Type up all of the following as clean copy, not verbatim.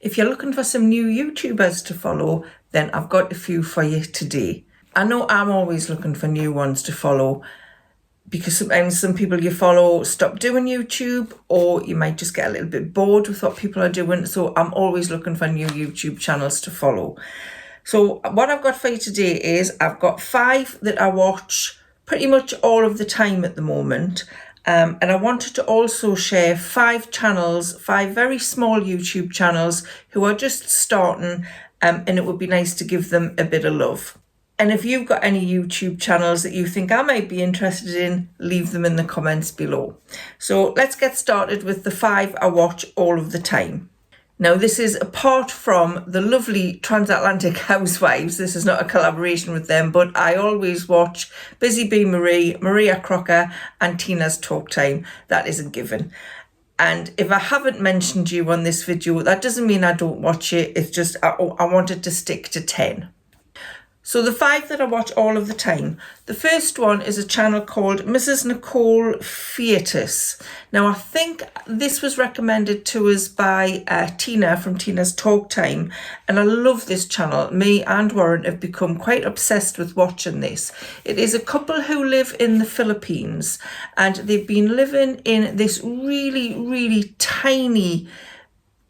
If you're looking for some new YouTubers to follow, then I've got a few for you today. I know I'm always looking for new ones to follow because sometimes some people you follow stop doing YouTube, or you might just get a little bit bored with what people are doing. So I'm always looking for new YouTube channels to follow. So what I've got for you today is I've got 5 that I watch pretty much all of the time at the moment. And I wanted to also share 5 channels, 5 very small YouTube channels who are just starting, and it would be nice to give them a bit of love. And if you've got any YouTube channels that you think I might be interested in, leave them in the comments below. So let's get started with the 5 I watch all of the time. Now, this is apart from the lovely Transatlantic Housewives. This is not a collaboration with them, but I always watch Busy Bee Marie, Maria Crocker and Tina's Talk Time. That is a given. And if I haven't mentioned you on this video, that doesn't mean I don't watch it. It's just I wanted to stick to 10. So the 5 that I watch all of the time. The first one is a channel called Mrs. Nicole Fetus. Now, I think this was recommended to us by Tina from Tina's Talk Time. And I love this channel. Me and Warren have become quite obsessed with watching this. It is a couple who live in the Philippines. And they've been living in this really, really tiny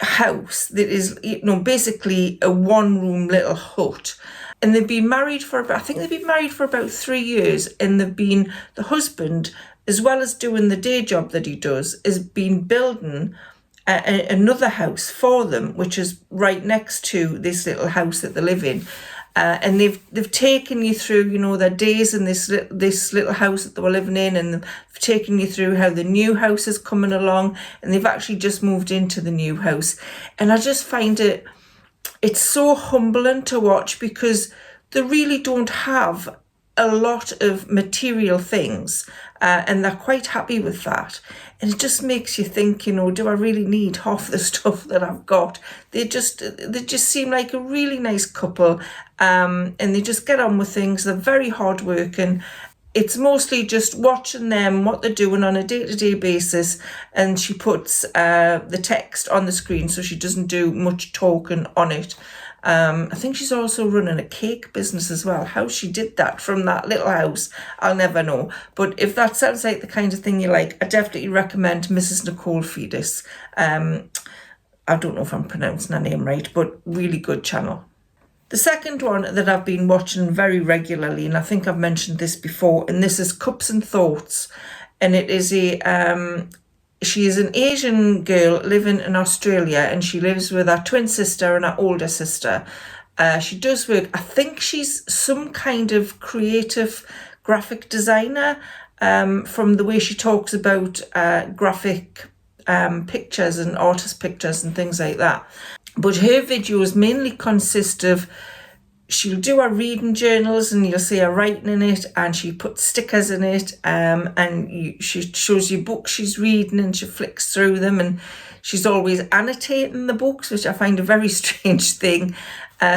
house that is, basically a one-room little hut. And they've been married for about, I think they've been married for about 3 years, and the husband, as well as doing the day job that he does, has been building another house for them, which is right next to this little house that they live in. And they've taken you through, their days in this little house that they were living in, and they've taken you through how the new house is coming along, and they've actually just moved into the new house. And I just find it's so humbling to watch because they really don't have a lot of material things, and they're quite happy with that. And it just makes you think, do I really need half the stuff that I've got? They just seem like a really nice couple, and they just get on with things. They're very hardworking. It's mostly just watching them, what they're doing on a day-to-day basis, and she puts the text on the screen, so she doesn't do much talking on it. I think she's also running a cake business as well. How she did that from that little house, I'll never know. But if that sounds like the kind of thing you like, I definitely recommend Mrs. Nicole Fetus. I don't know if I'm pronouncing her name right, but really good channel. The second one that I've been watching very regularly, and I think I've mentioned this before, and this is Cups and Thoughts. And it is she is an Asian girl living in Australia, and she lives with her twin sister and her older sister. She does work, I think she's some kind of creative graphic designer, from the way she talks about graphic pictures and artist pictures and things like that. But her videos mainly consist of, she'll do her reading journals and you'll see her writing in it, and she puts stickers in it, and she shows you books she's reading and she flicks through them, and she's always annotating the books, which I find a very strange thing.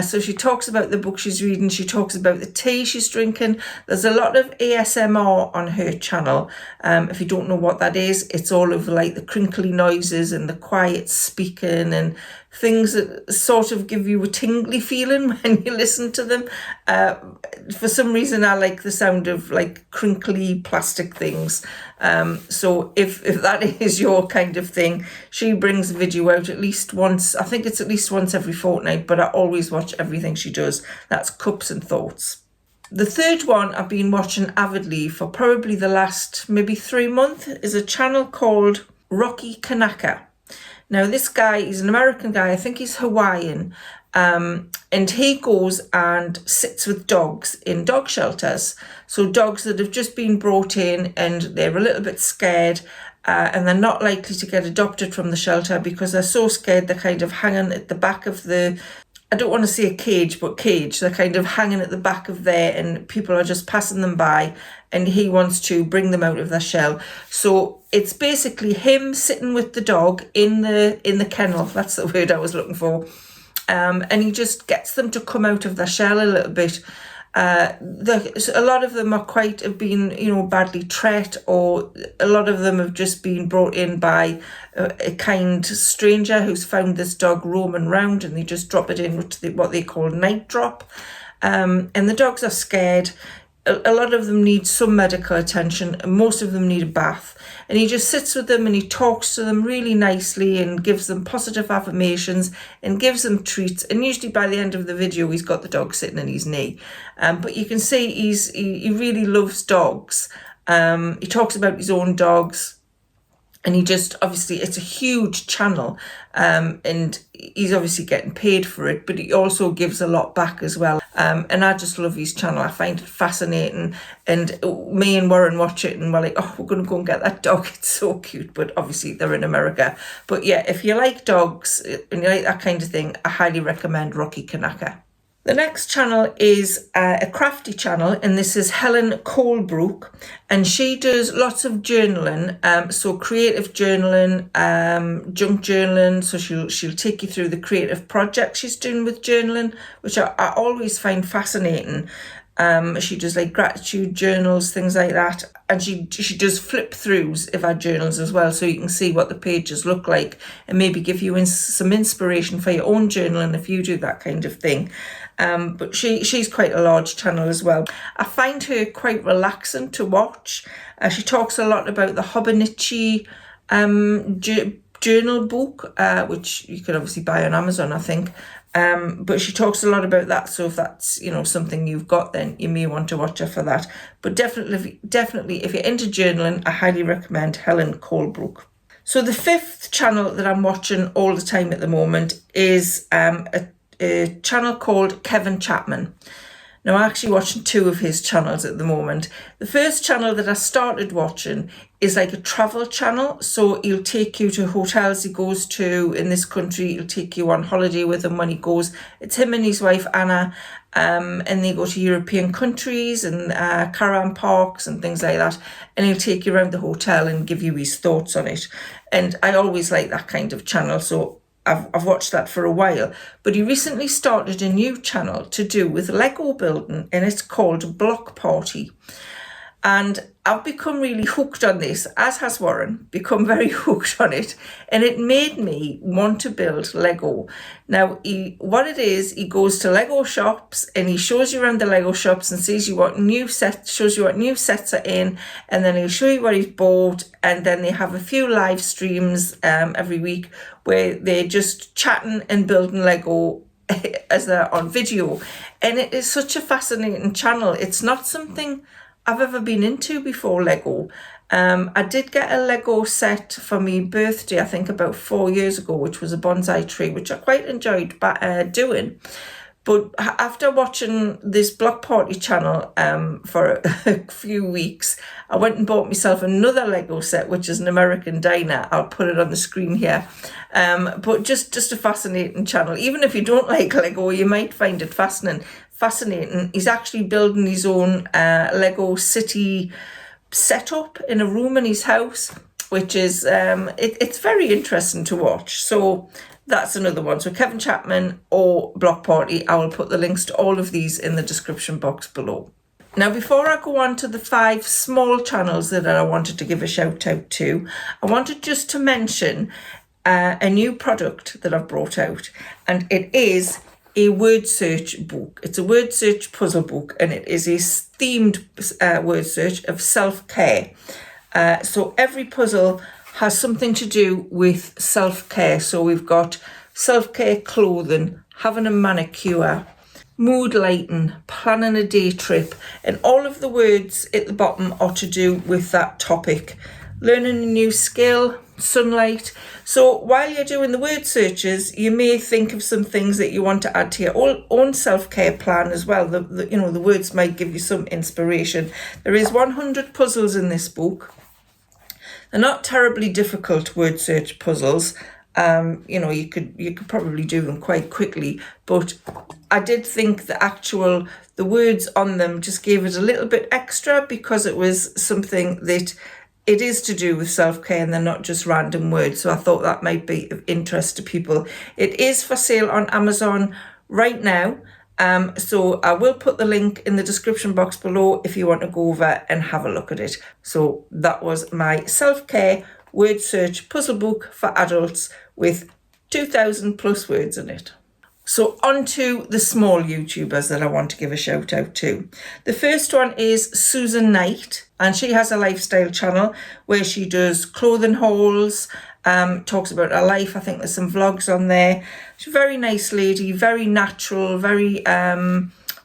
So she talks about the book she's reading, she talks about the tea she's drinking. There's a lot of ASMR on her channel. If you don't know what that is, it's all of like the crinkly noises and the quiet speaking and things that sort of give you a tingly feeling when you listen to them. For some reason, I like the sound of like crinkly plastic things. So if that is your kind of thing, she brings a video out at least once. I think it's at least once every fortnight, but I always watch everything she does. That's Cups and Thoughts. The third one I've been watching avidly for probably the last maybe 3 months is a channel called Rocky Kanaka. Now, this guy is an American guy. I think he's Hawaiian. And he goes and sits with dogs in dog shelters. So dogs that have just been brought in and they're a little bit scared, and they're not likely to get adopted from the shelter because they're so scared they're kind of hanging at the back of the, I don't want to say a cage, but cage. They're kind of hanging at the back of there and people are just passing them by, and he wants to bring them out of their shell. So it's basically him sitting with the dog in the kennel. That's the word I was looking for. And he just gets them to come out of their shell a little bit. A lot of them have been, badly treated, or a lot of them have just been brought in by a kind stranger who's found this dog roaming around, and they just drop it in with what they call night drop. And the dogs are scared. A lot of them need some medical attention, and most of them need a bath. And he just sits with them and he talks to them really nicely and gives them positive affirmations and gives them treats. And usually by the end of the video, he's got the dog sitting in his knee. But you can see he really loves dogs. He talks about his own dogs. And he just, obviously, it's a huge channel, and he's obviously getting paid for it, but he also gives a lot back as well. And I just love his channel. I find it fascinating. And me and Warren watch it and we're like, oh, we're going to go and get that dog. It's so cute. But obviously they're in America. But yeah, if you like dogs and you like that kind of thing, I highly recommend Rocky Kanaka. The next channel is a crafty channel, and this is Helen Colebrook, and she does lots of journaling, so creative journaling, junk journaling. So she'll take you through the creative projects she's doing with journaling, which I always find fascinating. She does like gratitude journals, things like that, and she does flip throughs of our journals as well, so you can see what the pages look like and maybe give you some inspiration for your own journaling if you do that kind of thing. But she's quite a large channel as well. I find her quite relaxing to watch. She talks a lot about the Hobonichi journal book, which you could obviously buy on Amazon, I think. But she talks a lot about that. So if that's, something you've got, then you may want to watch her for that. But definitely, if you're into journaling, I highly recommend Helen Colebrook. So the fifth channel that I'm watching all the time at the moment is a channel called Kevin Chapman. Now, I'm actually watching two of his channels at the moment. The first channel that I started watching is like a travel channel. So he'll take you to hotels he goes to in this country. He'll take you on holiday with him when he goes. It's him and his wife, Anna, and they go to European countries and caravan parks and things like that. And he'll take you around the hotel and give you his thoughts on it. And I always like that kind of channel. So I've watched that for a while, but he recently started a new channel to do with Lego building, and it's called Block Party. And I've become really hooked on this, as has Warren, become very hooked on it. And it made me want to build Lego. Now, he goes to Lego shops and he shows you around the Lego shops and shows you what new sets are in. And then he'll show you what he's bought. And then they have a few live streams every week where they're just chatting and building Lego as they're on video. And it is such a fascinating channel. It's not something I've ever been into before, Lego. I did get a Lego set for my birthday, I think about 4 years ago, which was a bonsai tree, which I quite enjoyed doing. But after watching this Block Party channel for a few weeks, I went and bought myself another Lego set, which is an American diner. I'll put it on the screen here. But just a fascinating channel. Even if you don't like Lego, you might find it fascinating. He's actually building his own Lego city setup in a room in his house, which is it's very interesting to watch. So that's another one. So Kevin Chapman or Block Party, I will put the links to all of these in the description box below. Now, before I go on to the 5 small channels that I wanted to give a shout out to, I wanted just to mention a new product that I've brought out, and it is a word search book. It's a word search puzzle book, and it is a themed word search of self-care. So every puzzle has something to do with self-care. So we've got self-care clothing, having a manicure, mood lighting, planning a day trip, and all of the words at the bottom are to do with that topic. Learning a new skill, sunlight. So while you're doing the word searches, you may think of some things that you want to add to your own self-care plan as well. The words might give you some inspiration. There is 100 puzzles in this book. They're not terribly difficult word search puzzles. You could probably do them quite quickly, but I did think the words on them just gave it a little bit extra, because it was something that it is to do with self-care and they're not just random words. So I thought that might be of interest to people. It is for sale on Amazon right now. So I will put the link in the description box below if you want to go over and have a look at it. So that was my self-care word search puzzle book for adults with 2,000 plus words in it. So on to the small YouTubers that I want to give a shout out to. The first one is Susan Knight, and she has a lifestyle channel where she does clothing hauls, talks about her life. I think there's some vlogs on there. She's a very nice lady, very natural, very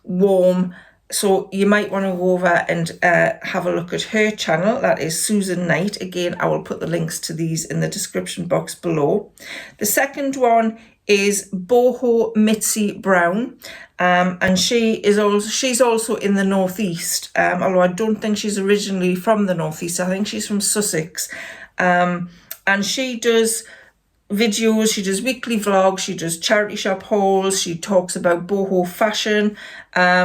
warm. So you might want to go over and have a look at her channel. That is Susan Knight. Again, I will put the links to these in the description box below. The second one is Boho Mitzi Brown, and she's also in the northeast, although I don't think she's originally from the northeast. I think she's from Sussex, and she does videos, she does weekly vlogs, she does charity shop hauls, she talks about boho fashion,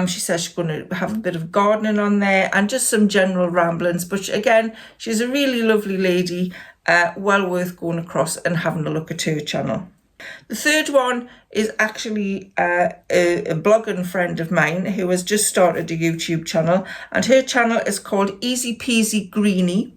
she says she's going to have a bit of gardening on there and just some general ramblings. But again, she's a really lovely lady, well worth going across and having a look at her channel. The third one is actually a blogging friend of mine who has just started a YouTube channel, and her channel is called Easy Peasy Greenie,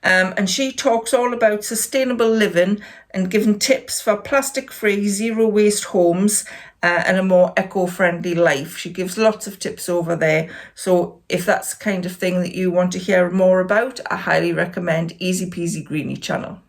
and she talks all about sustainable living and giving tips for plastic-free, zero-waste homes and a more eco-friendly life. She gives lots of tips over there, so if that's the kind of thing that you want to hear more about, I highly recommend Easy Peasy Greenie channel.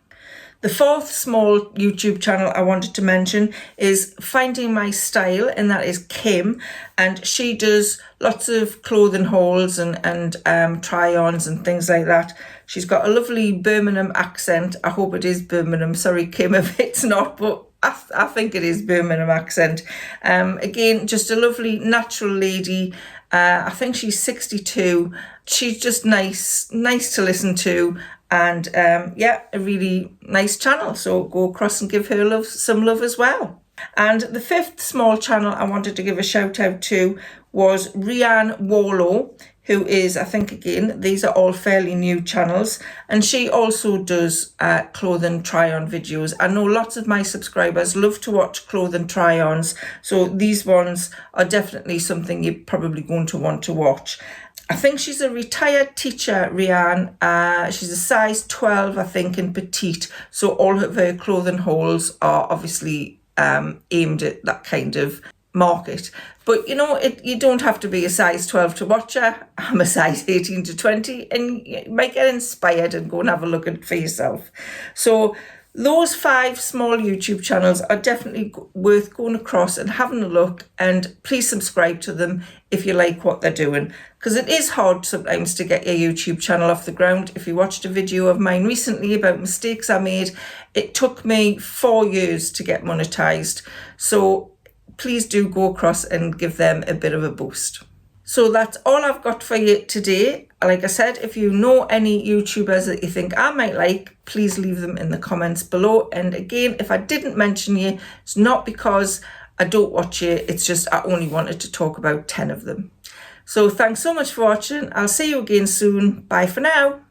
The fourth small YouTube channel I wanted to mention is Finding My Style, and that is Kim, and she does lots of clothing hauls and try-ons and things like that. She's got a lovely Birmingham accent. I hope it is Birmingham. Sorry, Kim, if it's not, but I think it is Birmingham accent. Again, just a lovely natural lady. I think she's 62. She's just nice to listen to. And yeah, a really nice channel. So go across and give her some love as well. And the fifth small channel I wanted to give a shout out to was Rianne Warlow, who is, I think, again, these are all fairly new channels. And she also does clothing try-on videos. I know lots of my subscribers love to watch clothing try-ons. So these ones are definitely something you're probably going to want to watch. I think she's a retired teacher, Rianne. She's a size 12, I think, in petite. So all of her clothing hauls are obviously aimed at that kind of market. But, you know, you don't have to be a size 12 to watch her. I'm a size 18 to 20, and you might get inspired and go and have a look at it for yourself. So those 5 small YouTube channels are definitely worth going across and having a look, and please subscribe to them if you like what they're doing, because it is hard sometimes to get your YouTube channel off the ground. If you watched a video of mine recently about mistakes I made, it took me 4 years to get monetized. So please do go across and give them a bit of a boost. So that's all I've got for you today. Like I said, if you know any YouTubers that you think I might like, please leave them in the comments below. And again, if I didn't mention you, it's not because I don't watch you, it's just I only wanted to talk about 10 of them. So thanks so much for watching. I'll see you again soon. Bye for now.